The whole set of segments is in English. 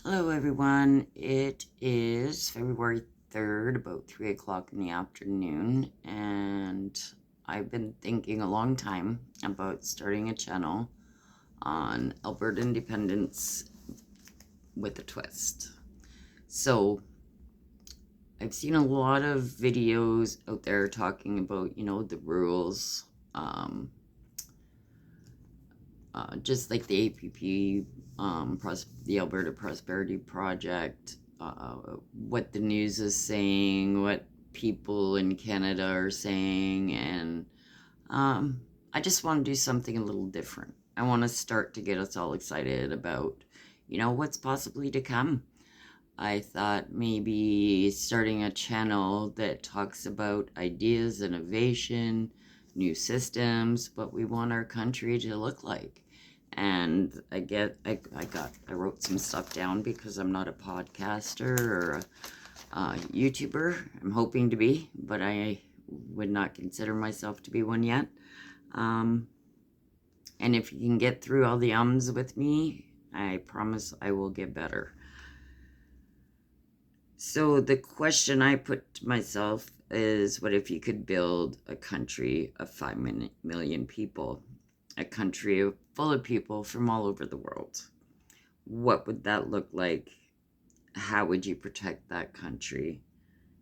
Hello, everyone. It is February 3rd, about 3 o'clock in the afternoon, and I've been thinking a long time about starting a channel on Alberta independence with a twist. So, I've seen a lot of videos out there talking about, the rules, just like the APP, the Alberta Prosperity Project, what the news is saying, what people in Canada are saying, and I just want to do something a little different. I want to start to get us all excited about, what's possibly to come. I thought maybe starting a channel that talks about ideas, innovation, new systems, what we want our country to look like. And I wrote some stuff down because I'm not a podcaster or a YouTuber. I'm hoping to be, but I would not consider myself to be one yet. And if you can get through all the ums with me, I promise I will get better. So the question I put to myself is, what if you could build a country of 5 million people, a country full of people from all over the world? What would that look like? How would you protect that country?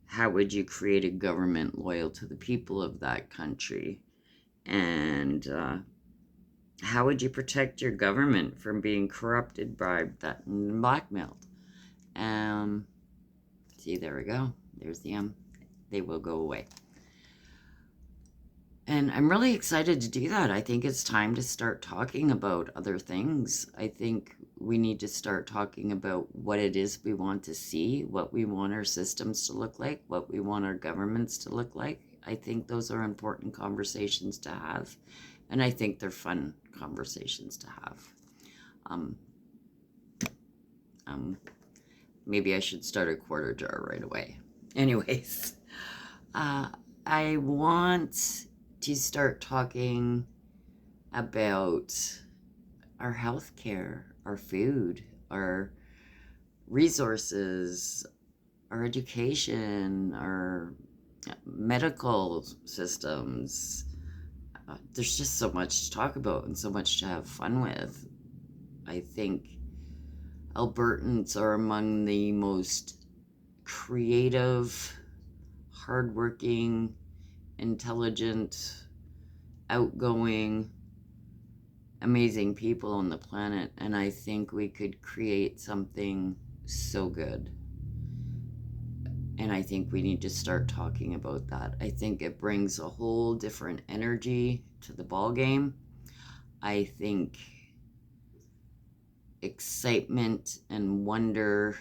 How would you create a government loyal to the people of that country? And how would you protect your government from being corrupted, bribed, and blackmailed? See, there we go. There's the They will go away. And I'm really excited to do that. I think it's time to start talking about other things. I think we need to start talking about what it is we want to see, what we want our systems to look like, what we want our governments to look like. I think those are important conversations to have. And I think they're fun conversations to have. Maybe I should start a quarter jar right away. Anyways, I want to start talking about our healthcare, our food, our resources, our education, our medical systems. There's just so much to talk about and so much to have fun with. I think Albertans are among the most creative, hardworking, intelligent, outgoing, amazing people on the planet, and I think we could create something so good. And I think we need to start talking about that. I think it brings a whole different energy to the ball game. I think excitement and wonder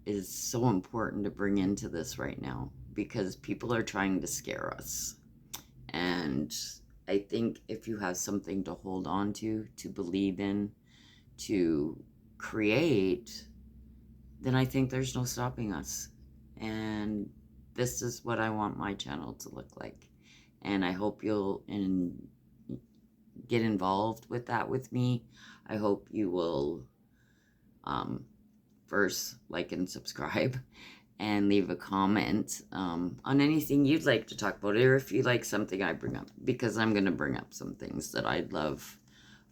is so important to bring into this right now, because people are trying to scare us. And I think if you have something to hold on to believe in, to create, then I think there's no stopping us. And this is what I want my channel to look like. And I hope you'll get involved with that with me. I hope you will first like and subscribe and leave a comment on anything you'd like to talk about, or if you like something I bring up, because I'm going to bring up some things that I'd love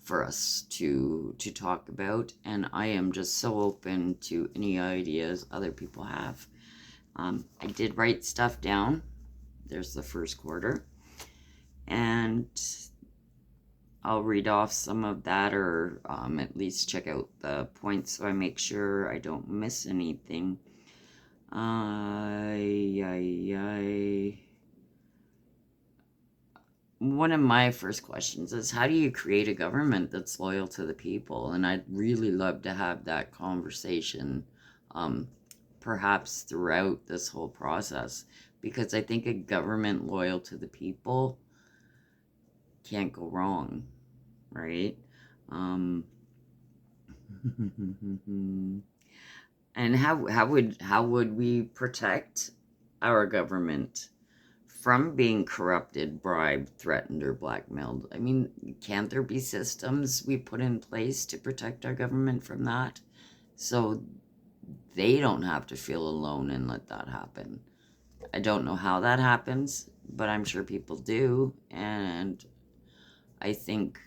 for us to talk about, and I am just so open to any ideas other people have. I did write stuff down. There's the first quarter, and I'll read off some of that, or at least check out the points so I make sure I don't miss anything. One of my first questions is, how do you create a government that's loyal to the people? And I'd really love to have that conversation, perhaps throughout this whole process, because I think a government loyal to the people can't go wrong, right? And how would we protect our government from being corrupted, bribed, threatened, or blackmailed? I mean, can't there be systems we put in place to protect our government from that? so they don't have to feel alone and let that happen. I don't know how that happens, but I'm sure people do, and I think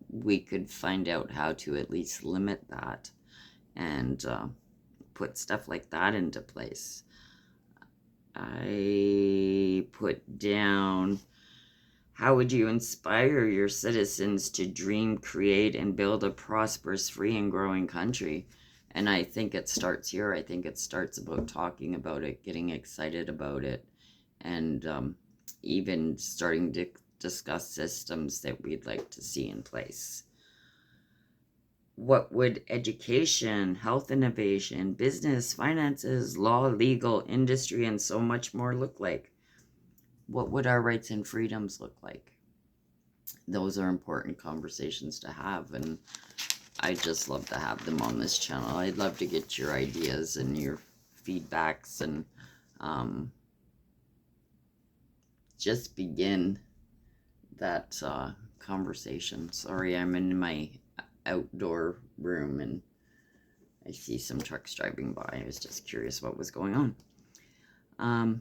we could find out how to at least limit that and put stuff like that into place. I put down, how would you inspire your citizens to dream, create, and build a prosperous, free, and growing country? And I think it starts here. I think it starts about talking about it, getting excited about it, and even starting to discuss systems that we'd like to see in place. What would education, health innovation, business, finances, law, legal, industry, and so much more look like? What would our rights and freedoms look like? Those are important conversations to have, and I just love to have them on this channel. I'd love to get your ideas and your feedbacks and just begin that conversation. Sorry, I'm in my outdoor room and I see some trucks driving by. I was just curious what was going on.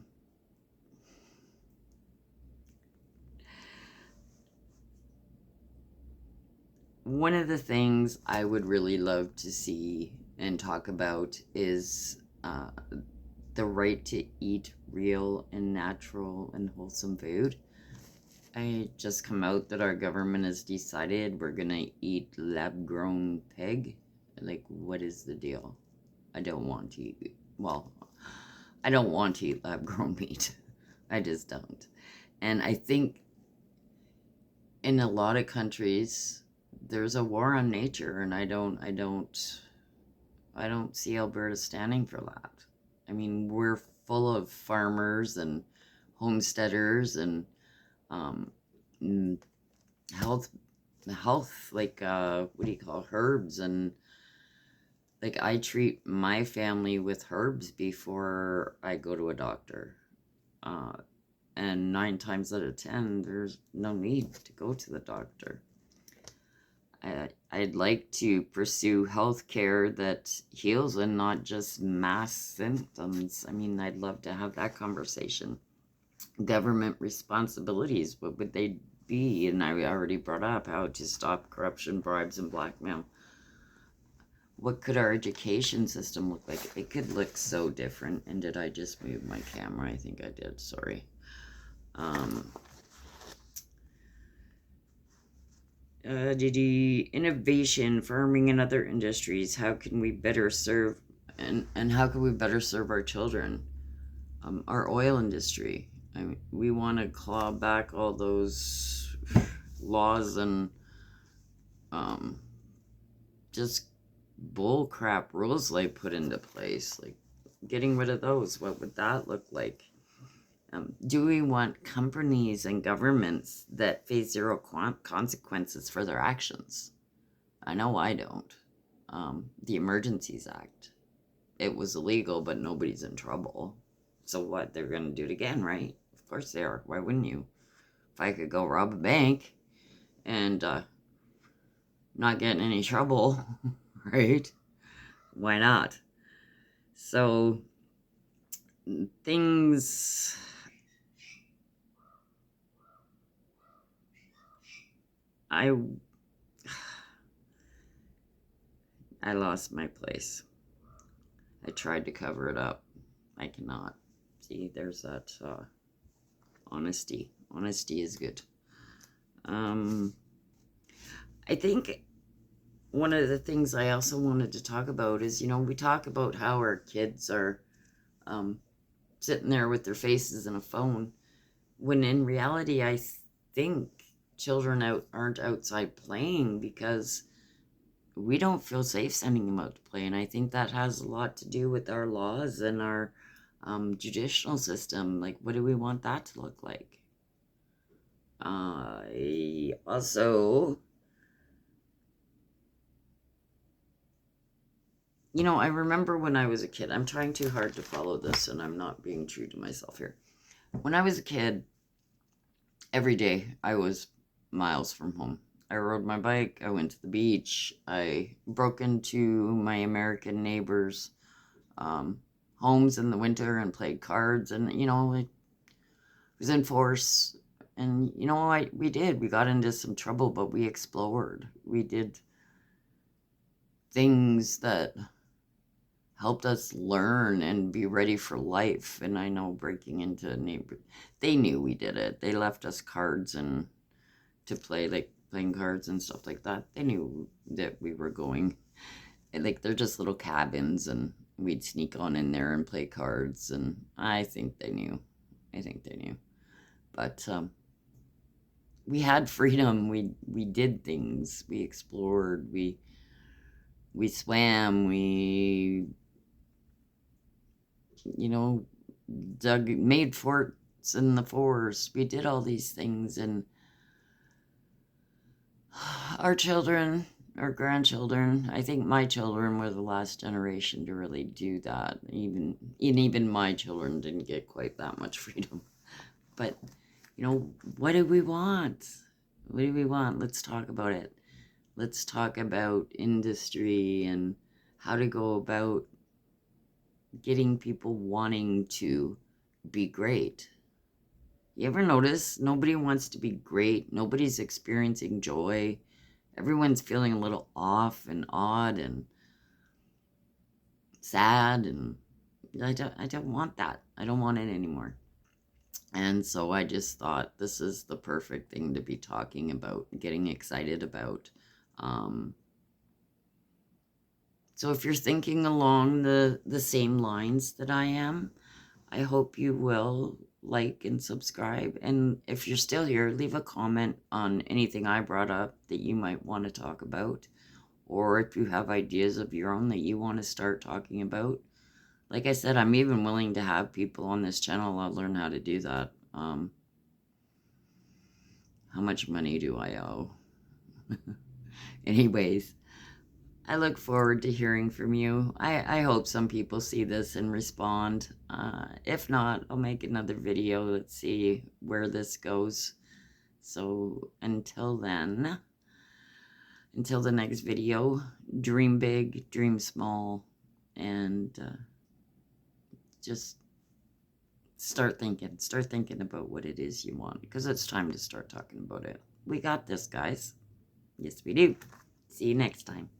One of the things I would really love to see and talk about is the right to eat real and natural and wholesome food. I just come out that our government has decided we're gonna eat lab-grown pig. Like, what is the deal? I don't want to eat, well, I don't want to eat lab-grown meat. I just don't. And I think in a lot of countries, there's a war on nature, and I don't see Alberta standing for that. I mean, we're full of farmers and homesteaders and health, like, what do you call, herbs, and like, I treat my family with herbs before I go to a doctor. And 9 times out of 10, there's no need to go to the doctor. I'd like to pursue healthcare that heals and not just mass symptoms. I mean, I'd love to have that conversation. Government responsibilities, what would they be? And I already brought up how to stop corruption, bribes, and blackmail. What could our education system look like? It could look so different. And did I just move my camera? I think I did, sorry. Innovation, farming, and other industries. How can we better serve, and how can we better serve our children? Our oil industry. I mean, we want to claw back all those laws and just bull crap rules they put into place. Like, getting rid of those. What would that look like? Do we want companies and governments that face zero consequences for their actions? I know I don't. The Emergencies Act. It was illegal, but nobody's in trouble. So what? They're going to do it again, right? Of course they are. Why wouldn't you? If I could go rob a bank and not get in any trouble, right? Why not? So things... I lost my place. I tried to cover it up. I cannot. See, there's that honesty. Honesty is good. I think one of the things I also wanted to talk about is, we talk about how our kids are sitting there with their faces in a phone, when in reality, I think children aren't outside playing because we don't feel safe sending them out to play. And I think that has a lot to do with our laws and our judicial system. Like, what do we want that to look like? I also, I remember when I was a kid, I'm trying too hard to follow this and I'm not being true to myself here. When I was a kid, every day I was miles from home. I rode my bike. I went to the beach. I broke into my American neighbors' homes in the winter and played cards. And, it was in force. And, we did. We got into some trouble, but we explored. We did things that helped us learn and be ready for life. And I know breaking into a neighbor, they knew we did it. They left us cards and to play, like playing cards and stuff like that. They knew that we were going. And, like, they're just little cabins, and we'd sneak on in there and play cards. And I think they knew. But we had freedom. We did things. We explored. We swam. We made forts in the forest. We did all these things, and our children, our grandchildren, I think my children were the last generation to really do that. Even my children didn't get quite that much freedom. But, what do we want? What do we want? Let's talk about it. Let's talk about industry and how to go about getting people wanting to be great. You ever notice nobody wants to be great? Nobody's experiencing joy. Everyone's feeling a little off and odd and sad, and I don't want that. I don't want it anymore. And so I just thought this is the perfect thing to be talking about, getting excited about. So if you're thinking along the same lines that I am, I hope you will like and subscribe. And if you're still here, leave a comment on anything I brought up that you might want to talk about. Or if you have ideas of your own that you want to start talking about. Like I said, I'm even willing to have people on this channel. I'll learn how to do that. How much money do I owe? Anyways, I look forward to hearing from you. I hope some people see this and respond. If not, I'll make another video. Let's see where this goes. So until then, until the next video, dream big, dream small, and just start thinking about what it is you want, because it's time to start talking about it. We got this, guys. Yes, we do. See you next time.